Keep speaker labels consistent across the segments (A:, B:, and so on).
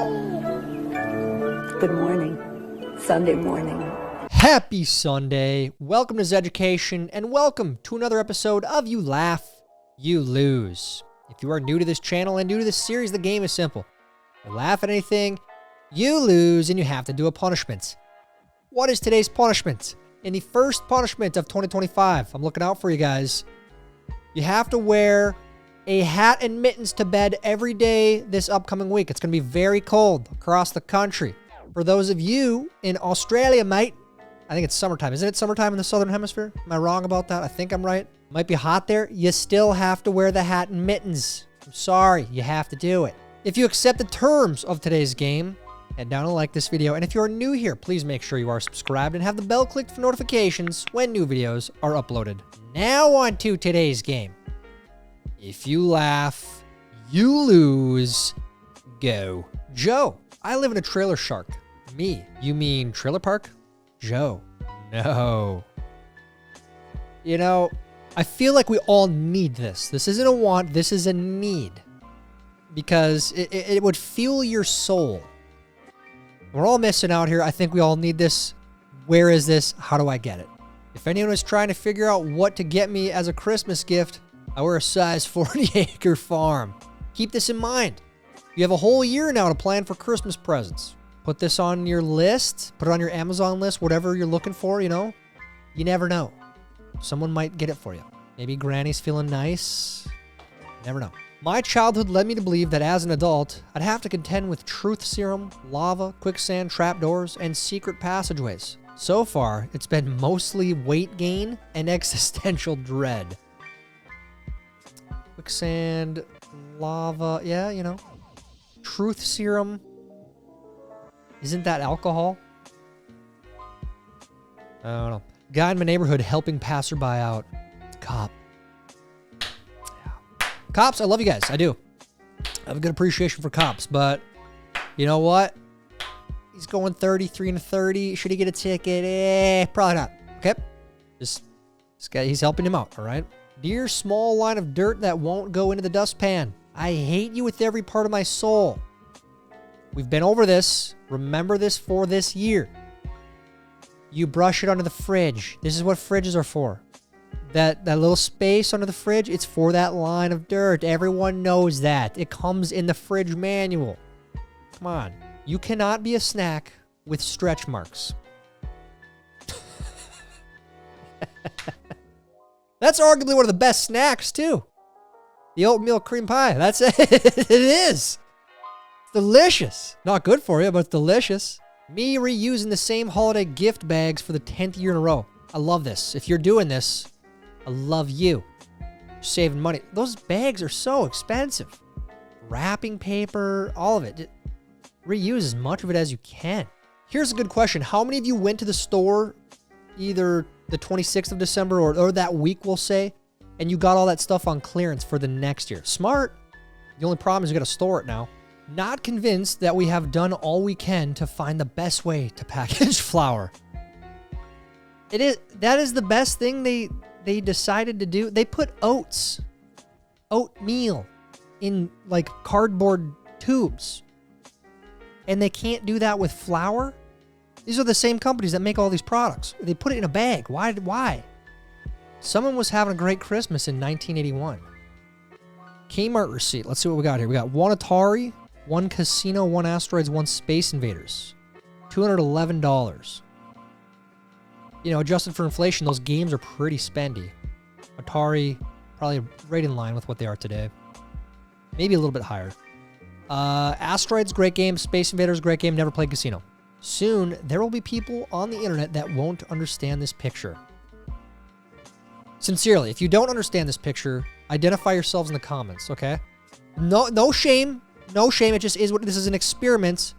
A: Good morning. Sunday morning.
B: Happy Sunday. Welcome to Zeducation, and welcome to another episode of You Laugh, You Lose. If you are new to this channel and new to this series, the game is simple. You laugh at anything, you lose, and you have to do a punishment. What is today's punishment? In the first punishment of 2025, I'm looking out for you guys. You have to wear a hat and mittens to bed every day this upcoming week. It's going to be very cold across the country. For those of you in Australia, mate, I think it's summertime. Isn't it summertime in the Southern Hemisphere? Am I wrong about that? I think I'm right. Might be hot there. You still have to wear the hat and mittens. I'm sorry. You have to do it. If you accept the terms of today's game, head down and like this video. And if you are new here, please make sure you are subscribed and have the bell clicked for notifications when new videos are uploaded. Now on to today's game. If you laugh, you lose. Go. Joe, I live in a trailer shark. Me, you mean trailer park? Joe, no. You know, I feel like we all need this. This isn't a want, this is a need. Because it would fuel your soul. We're all missing out here. I think we all need this. Where is this? How do I get it? If anyone is trying to figure out what to get me as a Christmas gift, I wear a size 40-acre farm. Keep this in mind. You have a whole year now to plan for Christmas presents. Put this on your list. Put it on your Amazon list, whatever you're looking for, you know. You never know. Someone might get it for you. Maybe Granny's feeling nice. Never know. My childhood led me to believe that as an adult, I'd have to contend with truth serum, lava, quicksand, trapdoors, and secret passageways. So far, it's been mostly weight gain and existential dread. Quicksand, lava, yeah, you know. Truth serum. Isn't that alcohol? I don't know. Guy in my neighborhood helping passerby out. Cop. Yeah. Cops, I love you guys. I do. I have a good appreciation for cops, but you know what? He's going 33 and 30. Should he get a ticket? Probably not. Okay. This guy, he's helping him out, all right? Dear small line of dirt that won't go into the dustpan. I hate you with every part of my soul. We've been over this. Remember this for this year. You brush it under the fridge. This is what fridges are for. That little space under the fridge, it's for that line of dirt. Everyone knows that. It comes in the fridge manual. Come on. You cannot be a snack with stretch marks. That's arguably one of the best snacks, too. The oatmeal cream pie. That's it. It is. It's delicious. Not good for you, but it's delicious. Me reusing the same holiday gift bags for the 10th year in a row. I love this. If you're doing this, I love you. You're saving money. Those bags are so expensive. Wrapping paper, all of it. Just reuse as much of it as you can. Here's a good question. How many of you went to the store either the 26th of December or that week, we'll say, and you got all that stuff on clearance for the next year? Smart. The only problem is you got to store it now. Not convinced that we have done all we can to find the best way to package flour. That is the best thing they decided to do. They put oatmeal in like cardboard tubes. And they can't do that with flour? These are the same companies that make all these products. They put it in a bag. Why? Someone was having a great Christmas in 1981. Kmart receipt. Let's see what we got here. We got one Atari, one Casino, one Asteroids, one Space Invaders. $211. You know, adjusted for inflation, those games are pretty spendy. Atari, probably right in line with what they are today. Maybe a little bit higher. Asteroids, great game. Space Invaders, great game. Never played Casino. Soon, there will be people on the internet that won't understand this picture. Sincerely, if you don't understand this picture, identify yourselves in the comments, okay? No shame. No shame. It just is what this is, an experiment.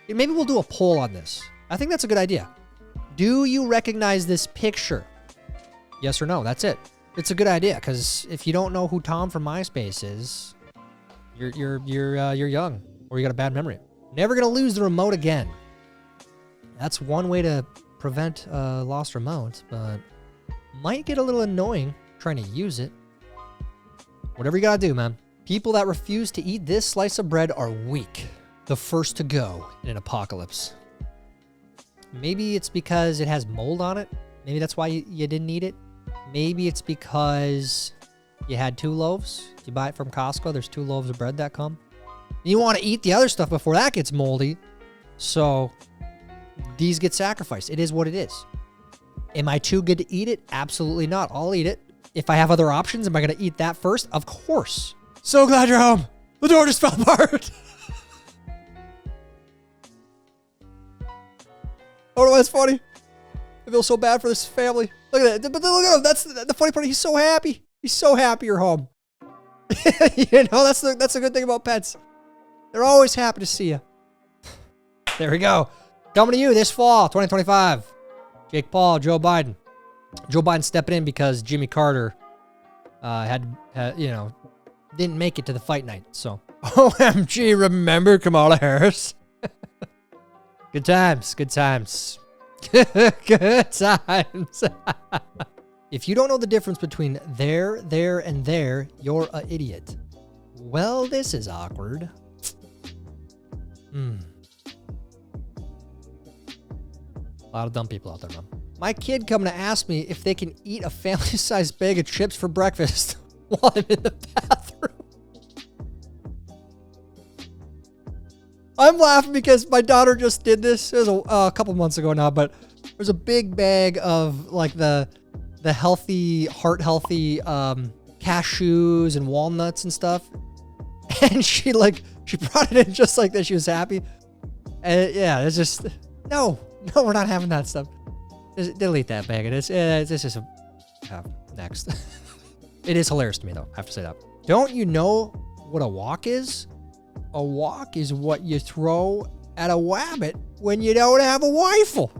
B: Maybe we'll do a poll on this. I think that's a good idea. Do you recognize this picture? Yes or no? That's it. It's a good idea, because if you don't know who Tom from MySpace is, you're young, or you got a bad memory. Never gonna lose the remote again. That's one way to prevent lost remote, but might get a little annoying trying to use it. Whatever you gotta do, man. People that refuse to eat this slice of bread are weak. the first to go in an apocalypse. Maybe it's because it has mold on it. Maybe that's why you didn't eat it. Maybe it's because you had 2 loaves. You buy it from Costco. There's 2 loaves of bread that come. You want to eat the other stuff before that gets moldy. So these get sacrificed. It is what it is. Am I too good to eat it? Absolutely not. I'll eat it. If I have other options, am I going to eat that first? Of course. So glad you're home. The door just fell apart. Oh, no, that's funny. I feel so bad for this family. Look at that. But look at him. That's the funny part. He's so happy. He's so happy you're home. You know, that's the good thing about pets. They're always happy to see you. There we go. Coming to you this fall, 2025. Jake Paul, Joe Biden. Joe Biden stepping in because Jimmy Carter had didn't make it to the fight night. So, OMG, remember Kamala Harris? Good times, good times. Good times. If you don't know the difference between there, and there, you're an idiot. Well, this is awkward. A lot of dumb people out there, man. My kid coming to ask me if they can eat a family-sized bag of chips for breakfast while I'm in the bathroom. I'm laughing because my daughter just did this. It was a couple months ago now, but there's a big bag of like the healthy, heart-healthy cashews and walnuts and stuff. And she brought it in just like that. She was happy. And yeah, it's just, no, we're not having that stuff. Just delete that bag. It's just next. It is hilarious to me though. I have to say that. Don't you know what a walk is? A walk is what you throw at a wabbit when you don't have a rifle.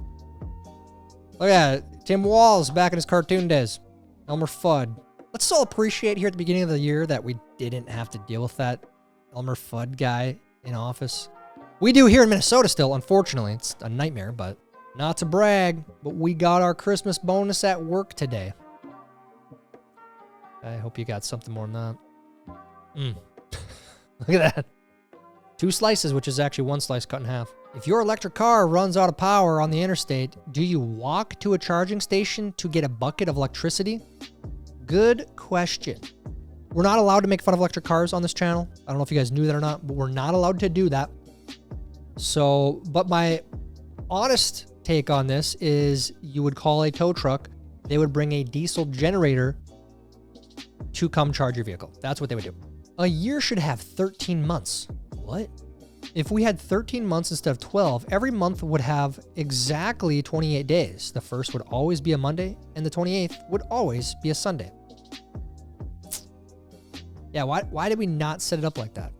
B: Look at it. Tim Walls back in his cartoon days. Elmer Fudd. Let's all appreciate here at the beginning of the year that we didn't have to deal with that Elmer Fudd guy in office. We do here in Minnesota still, unfortunately. It's a nightmare, but not to brag, but we got our Christmas bonus at work today. I hope you got something more than that. Look at that. 2 slices, which is actually 1 slice cut in half. If your electric car runs out of power on the interstate, do you walk to a charging station to get a bucket of electricity? Good question. We're not allowed to make fun of electric cars on this channel. I don't know if you guys knew that or not, but we're not allowed to do that. So, but my honest take on this is you would call a tow truck. They would bring a diesel generator to come charge your vehicle. That's what they would do. A year should have 13 months. What? If we had 13 months instead of 12, every month would have exactly 28 days. The first would always be a Monday, and the 28th would always be a Sunday. Yeah, why did we not set it up like that?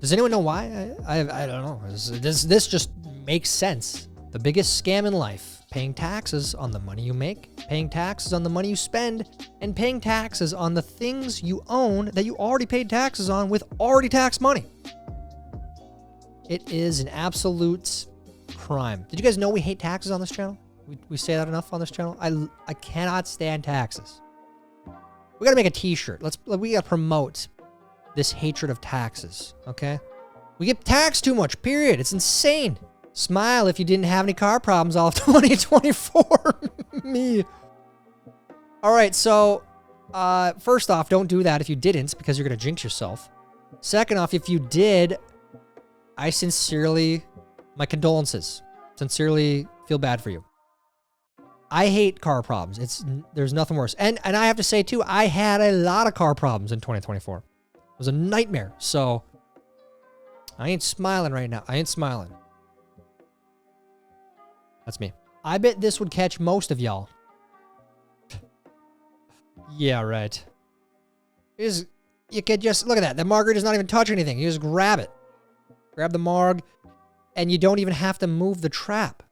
B: Does anyone know why? I don't know. This just makes sense. The biggest scam in life. Paying taxes on the money you make, paying taxes on the money you spend, and paying taxes on the things you own that you already paid taxes on with already taxed money. It is an absolute crime. Did you guys know we hate taxes on this channel? We say that enough on this channel? I cannot stand taxes. We gotta make a t-shirt. We gotta promote this hatred of taxes, okay? We get taxed too much, period. It's insane. Smile if you didn't have any car problems all of 2024. Me. All right, so first off, don't do that if you didn't, because you're gonna jinx yourself. Second off, if you did, I my condolences. Sincerely feel bad for you. I hate car problems. There's nothing worse. And I have to say too, I had a lot of car problems in 2024. It was a nightmare. So I ain't smiling right now. I ain't smiling. That's me. I bet this would catch most of y'all. Yeah, right. You could just, look at that. The margarita does not even touch anything. You just grab it. Grab the marg, and you don't even have to move the trap.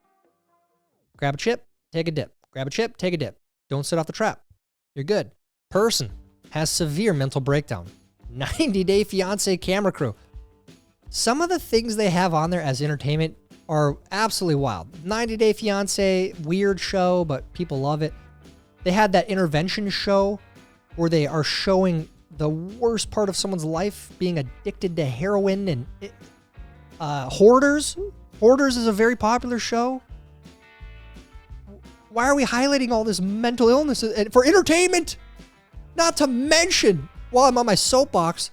B: Grab a chip, take a dip. Grab a chip, take a dip. Don't sit off the trap. You're good. Person has severe mental breakdown. 90-Day Fiancé camera crew. Some of the things they have on there as entertainment are absolutely wild. 90-Day Fiancé, weird show, but people love it. They had that intervention show where they are showing the worst part of someone's life, being addicted to heroin, and Hoarders. Hoarders is a very popular show. Why are we highlighting all this mental illness for entertainment? Not to mention, while I'm on my soapbox,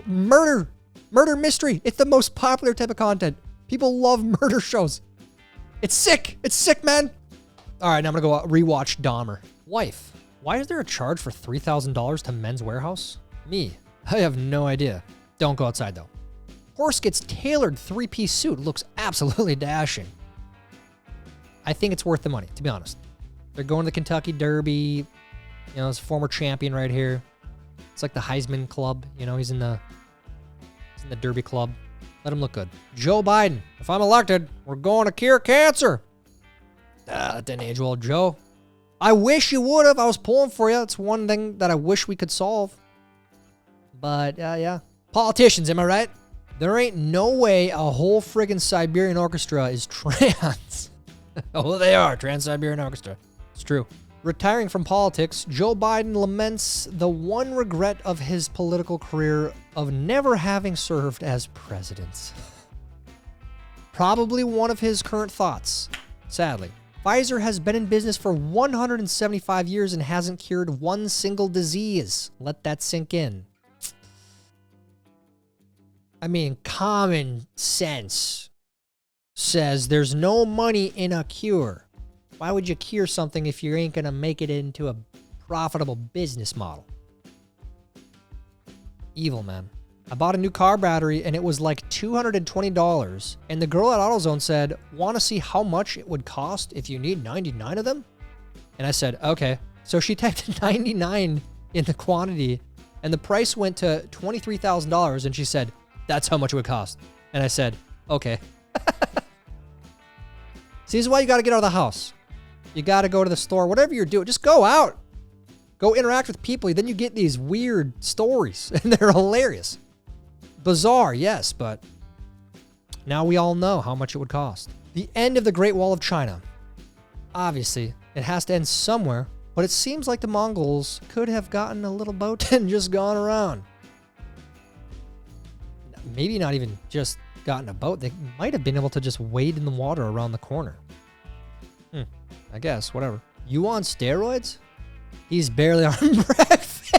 B: murder mystery. It's the most popular type of content. People love murder shows. It's sick. It's sick, man. All right, now I'm gonna go rewatch Dahmer. Wife, why is there a charge for $3,000 to Men's Warehouse? Me, I have no idea. Don't go outside though. Horse gets tailored 3-piece suit. Looks absolutely dashing. I think it's worth the money, to be honest. They're going to the Kentucky Derby. You know, it's a former champion right here. It's like the Heisman Club. You know, he's in the Derby Club. Let him look good. Joe Biden, if I'm elected, we're going to cure cancer. That didn't age well, Joe. I wish you would have. I was pulling for you. It's one thing that I wish we could solve. But, yeah. Politicians, am I right? There ain't no way a whole friggin' Siberian Orchestra is trans. Oh, they are. Trans-Siberian Orchestra. It's true. Retiring from politics, Joe Biden laments the one regret of his political career of never having served as president. Probably one of his current thoughts, sadly. Pfizer has been in business for 175 years and hasn't cured one single disease. Let that sink in. I mean, common sense says there's no money in a cure. Why would you cure something if you ain't gonna make it into a profitable business model? Evil, man. I bought a new car battery and it was like $220. And the girl at AutoZone said, want to see how much it would cost if you need 99 of them? And I said, okay. So she typed 99 in the quantity and the price went to $23,000 and she said, that's how much it would cost. And I said, okay. See, this is why you got to get out of the house. You got to go to the store, whatever you're doing, just go out. Go interact with people. Then you get these weird stories and they're hilarious. Bizarre, yes, but now we all know how much it would cost. The end of the Great Wall of China. Obviously, it has to end somewhere, but it seems like the Mongols could have gotten a little boat and just gone around. Maybe not even just gotten a boat. They might have been able to just wade in the water around the corner. I guess, whatever. You on steroids? He's barely on breakfast.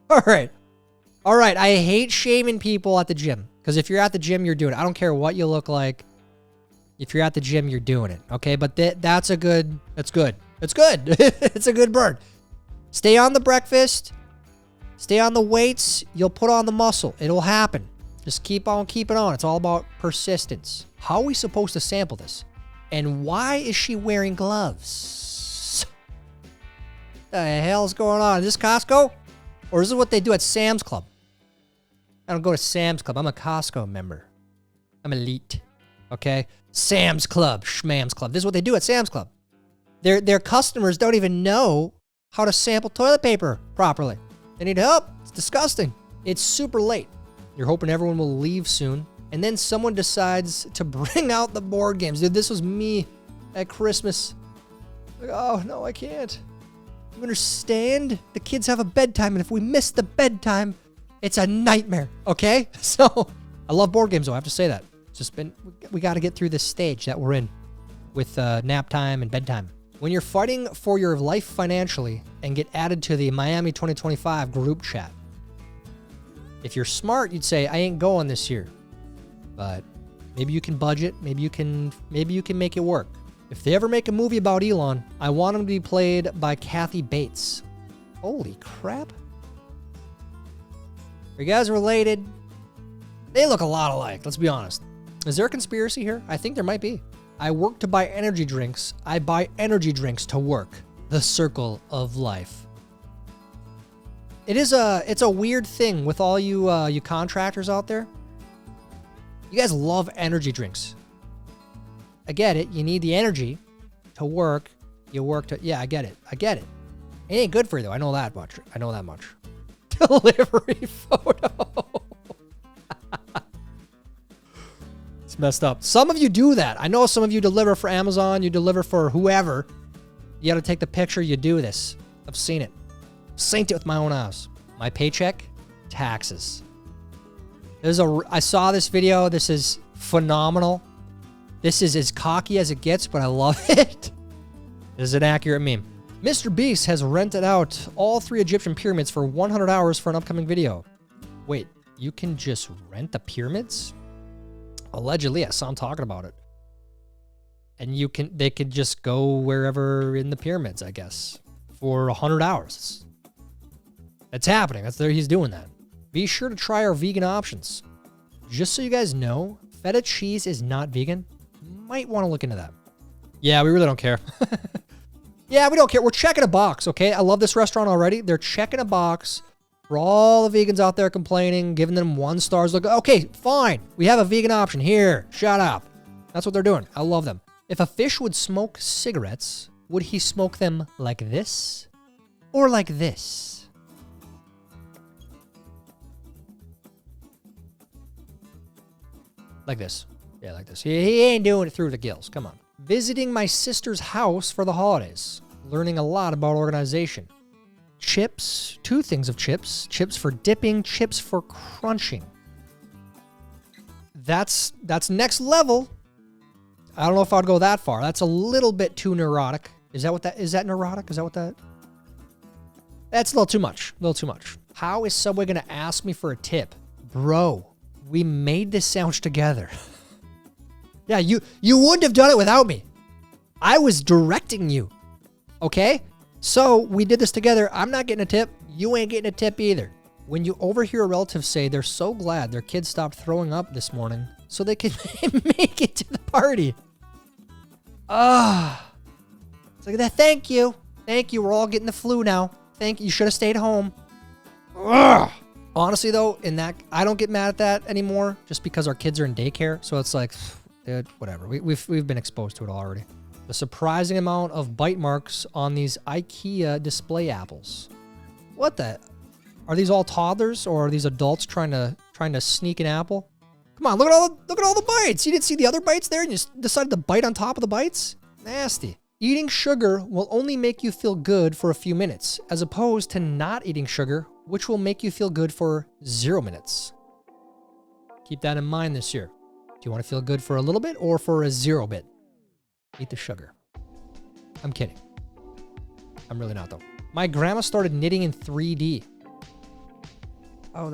B: All right. I hate shaming people at the gym. Because if you're at the gym, you're doing it. I don't care what you look like. If you're at the gym, you're doing it. Okay, but that's good. It's good. It's a good burn. Stay on the breakfast. Stay on the weights. You'll put on the muscle. It'll happen. Just keep on keeping on. It's all about persistence. How are we supposed to sample this? And why is she wearing gloves? The hell's going on? Is this Costco? Or is this what they do at Sam's Club? I don't go to Sam's Club. I'm a Costco member. I'm elite. Okay? Sam's Club. Schmam's Club. This is what they do at Sam's Club. Their customers don't even know how to sample toilet paper properly. They need help. It's disgusting. It's super late. You're hoping everyone will leave soon. And then someone decides to bring out the board games. Dude, this was me at Christmas. Like, oh, no, I can't. You understand? The kids have a bedtime, and if we miss the bedtime, it's a nightmare, okay? So, I love board games, though. I have to say that. It's just been, we got to get through this stage that we're in with nap time and bedtime. When you're fighting for your life financially and get added to the Miami 2025 group chat, if you're smart, you'd say, I ain't going this year. But maybe you can budget. Maybe you can make it work. If they ever make a movie about Elon, I want him to be played by Kathy Bates. Holy crap. Are you guys related? They look a lot alike, let's be honest. Is there a conspiracy here? I think there might be. I work to buy energy drinks. I buy energy drinks to work. The circle of life. It's a weird thing with all you contractors out there. You guys love energy drinks. I get it. You need the energy to work. You work to... Yeah, I get it. It ain't good for you, though. I know that much. Delivery photo. It's messed up. Some of you do that. I know some of you deliver for Amazon. You deliver for whoever. You got to take the picture. You do this. I've seen it. Seen it with my own eyes. My paycheck taxes. I saw this video. This is phenomenal. This is as cocky as it gets, but I love it. This is an accurate meme. Mr. Beast has rented out all 3 Egyptian pyramids for 100 hours for an upcoming video. Wait, you can just rent the pyramids? Allegedly, I saw him talking about it. And they could just go wherever in the pyramids, I guess, for 100 hours. That's happening. He's doing that. Be sure to try our vegan options. Just so you guys know, feta cheese is not vegan. Might want to look into that. Yeah, we really don't care. Yeah, we don't care. We're checking a box, okay? I love this restaurant already. They're checking a box for all the vegans out there complaining, giving them 1 stars. Look, okay, fine. We have a vegan option. Here, shut up. That's what they're doing. I love them. If a fish would smoke cigarettes, would he smoke them like this or like this? Like this. Yeah, like this. He ain't doing it through the gills. Come on. Visiting my sister's house for the holidays. Learning a lot about organization. Chips. 2 things of chips. Chips for dipping. Chips for crunching. That's next level. I don't know if I'd go that far. That's a little bit too neurotic. Is that neurotic? Is that what that? That's a little too much. A little too much. How is Subway going to ask me for a tip? Bro, we made this sandwich together. Yeah, you wouldn't have done it without me. I was directing you. Okay? So we did this together. I'm not getting a tip. You ain't getting a tip either. When you overhear a relative say they're so glad their kid stopped throwing up this morning so they could make it to the party. It's like that. Thank you. Thank you. We're all getting the flu now. Thank you. You should have stayed home. Ugh. Honestly, though, I don't get mad at that anymore just because our kids are in daycare. So it's like, dude, whatever. We've been exposed to it already. The surprising amount of bite marks on these IKEA display apples. What the? Are these all toddlers or are these adults trying to sneak an apple? Come on, look at all the bites. You didn't see the other bites there and you just decided to bite on top of the bites? Nasty. Eating sugar will only make you feel good for a few minutes, as opposed to not eating sugar, which will make you feel good for 0 minutes. Keep that in mind this year. Do you want to feel good for a little bit or for a 0 bit? Eat the sugar. I'm kidding. I'm really not, though. My grandma started knitting in 3D. Oh,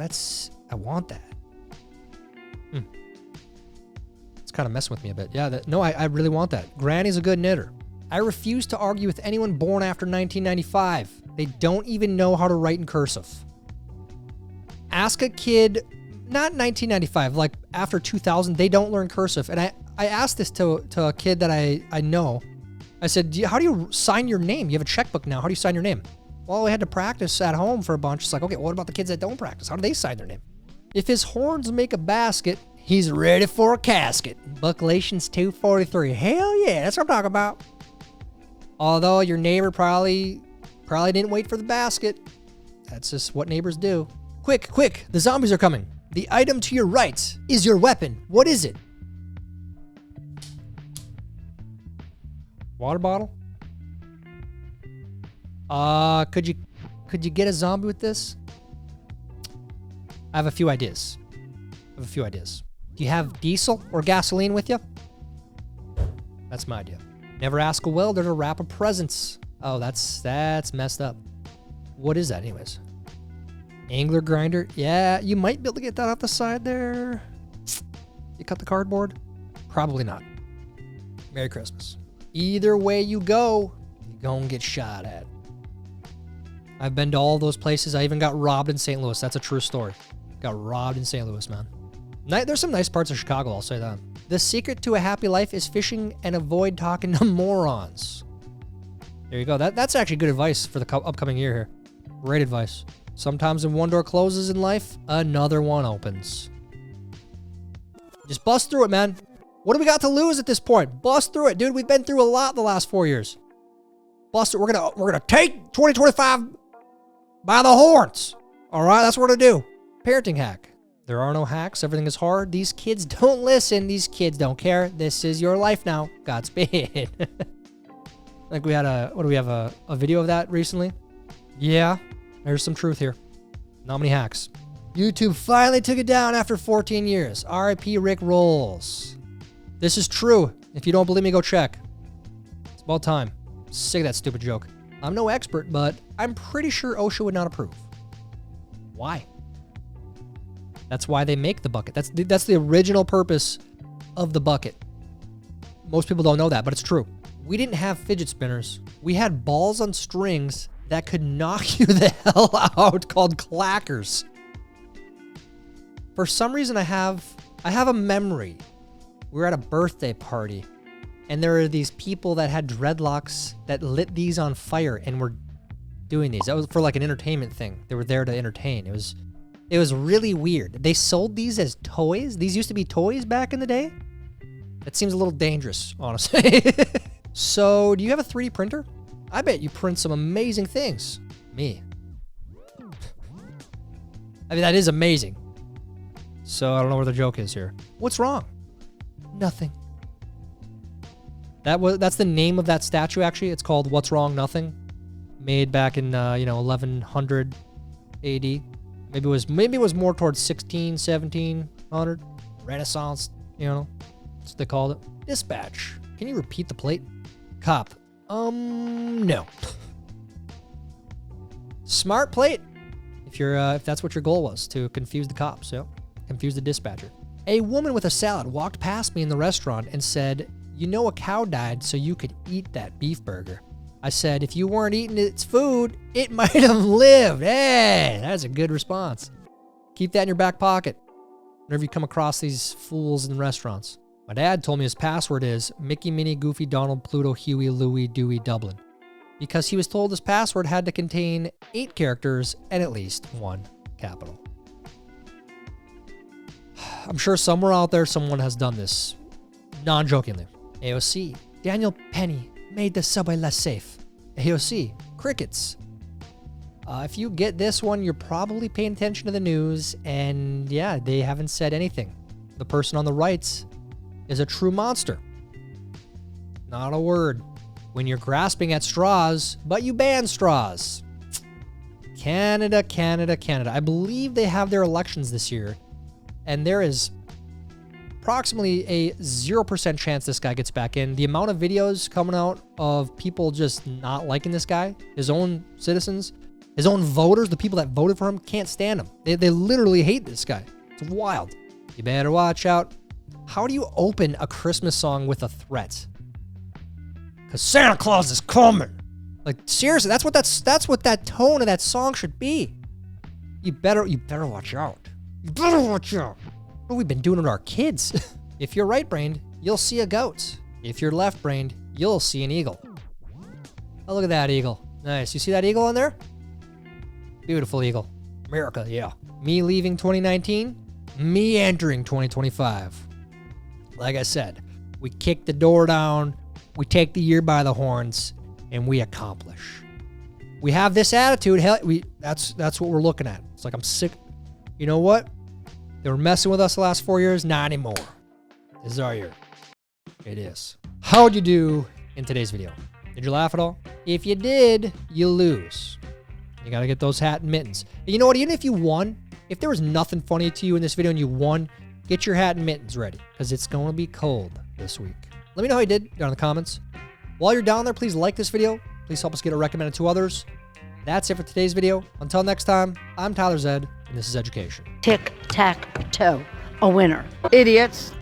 B: I want that. It's kind of messing with me a bit. Yeah, I really want that. Granny's a good knitter. I refuse to argue with anyone born after 1995. They don't even know how to write in cursive. Ask a kid, not 1995, like after 2000, they don't learn cursive. And I asked this to a kid that I know. I said, how do you sign your name? You have a checkbook now. How do you sign your name? Well, we had to practice at home for a bunch. It's like, okay, what about the kids that don't practice? How do they sign their name? If his horns make a basket, he's ready for a casket. Buckalations 243. Hell yeah, that's what I'm talking about. Although your neighbor probably didn't wait for the basket. That's just what neighbors do. Quick, the zombies are coming. The item to your right is your weapon. What is it? Water bottle? Could you get a zombie with this? I have a few ideas. Do you have diesel or gasoline with you? That's my idea. Never ask a welder to wrap a presents. Oh, that's messed up. What is that anyways? Angler grinder? Yeah, you might be able to get that off the side there. You cut the cardboard? Probably not. Merry Christmas. Either way you go, you're gonna get shot at. I've been to all those places. I even got robbed in St. Louis. That's a true story. Got robbed in St. Louis, man. There's some nice parts of Chicago, I'll say that. The secret to a happy life is fishing and avoid talking to morons. There you go. That's actually good advice for the upcoming year here. Great advice. Sometimes when one door closes in life, another one opens. Just bust through it, man. What do we got to lose at this point? Bust through it, dude. We've been through a lot the last 4 years. Bust it. We're gonna take 2025 by the horns. All right, that's what we're gonna do. Parenting hack. There are no hacks. Everything is hard. These kids don't listen. These kids don't care. This is your life now. Godspeed. Like we had a video of that recently? Yeah, there's some truth here. Not many hacks. YouTube finally took it down after 14 years. R.I.P. Rick Rolls. This is true. If you don't believe me, go check. It's about time. Sick of that stupid joke. I'm no expert, but I'm pretty sure OSHA would not approve. Why? That's why they make the bucket. That's the original purpose of the bucket. Most people don't know that, but it's true. We didn't have fidget spinners. We had balls on strings that could knock you the hell out called clackers. For some reason, I have a memory. We were at a birthday party, and there were these people that had dreadlocks that lit these on fire and were doing these. That was for like an entertainment thing. They were there to entertain. It was really weird. They sold these as toys. These used to be toys back in the day. That seems a little dangerous, honestly. So, do you have a 3D printer? I bet you print some amazing things. Me. I mean, that is amazing. So, I don't know where the joke is here. What's wrong? Nothing. That's the name of that statue, actually. It's called What's Wrong, Nothing. Made back in, 1100 AD. Maybe it was more towards 1700. Renaissance, that's what they called it. Dispatch. Can you repeat the plate? Cop. No. Smart plate. If that's what your goal was, to confuse the cops, confuse the dispatcher. A woman with a salad walked past me in the restaurant and said, "You know a cow died so you could eat that beef burger." I said, "If you weren't eating its food, it might have lived." Hey, that's a good response. Keep that in your back pocket whenever you come across these fools in restaurants. My dad told me his password is Mickey, Minnie, Goofy, Donald, Pluto, Huey, Louie, Dewey, Dublin, because he was told his password had to contain 8 characters and at least 1 capital. I'm sure somewhere out there someone has done this, non-jokingly. AOC, Daniel Penny made the subway less safe. AOC, crickets. If you get this one, you're probably paying attention to the news, and yeah, they haven't said anything. The person on the right is a true monster. Not a word. When you're grasping at straws, but you ban straws. Canada, Canada, Canada. I believe they have their elections this year, and there is approximately a 0% chance this guy gets back in. The amount of videos coming out of people just not liking this guy, his own citizens, his own voters, the people that voted for him, can't stand him. They literally hate this guy. It's wild. You better watch out. How do you open a Christmas song with a threat? Because Santa Claus is coming. Like, seriously, that's what that tone of that song should be. You better watch out. You better watch out. What have we been doing to our kids? If you're right-brained, you'll see a goat. If you're left-brained, you'll see an eagle. Oh, look at that eagle. Nice. You see that eagle on there? Beautiful eagle. America, yeah. Me leaving 2019, me entering 2025. Like I said, we kick the door down, we take the year by the horns, and we accomplish. We have this attitude. That's what we're looking at. It's like, I'm sick. You know what? They were messing with us the last 4 years. Not anymore. This is our year. It is. How'd you do in today's video? Did you laugh at all? If you did, you lose. You gotta get those hat and mittens. And you know what? Even if you won, if there was nothing funny to you in this video and you won, get your hat and mittens ready, because it's going to be cold this week. Let me know how you did down in the comments. While you're down there, please like this video. Please help us get it recommended to others. That's it for today's video. Until next time, I'm Tyler Zed, and this is Zeducation.
A: Tic-tac-toe. A winner.
C: Idiots.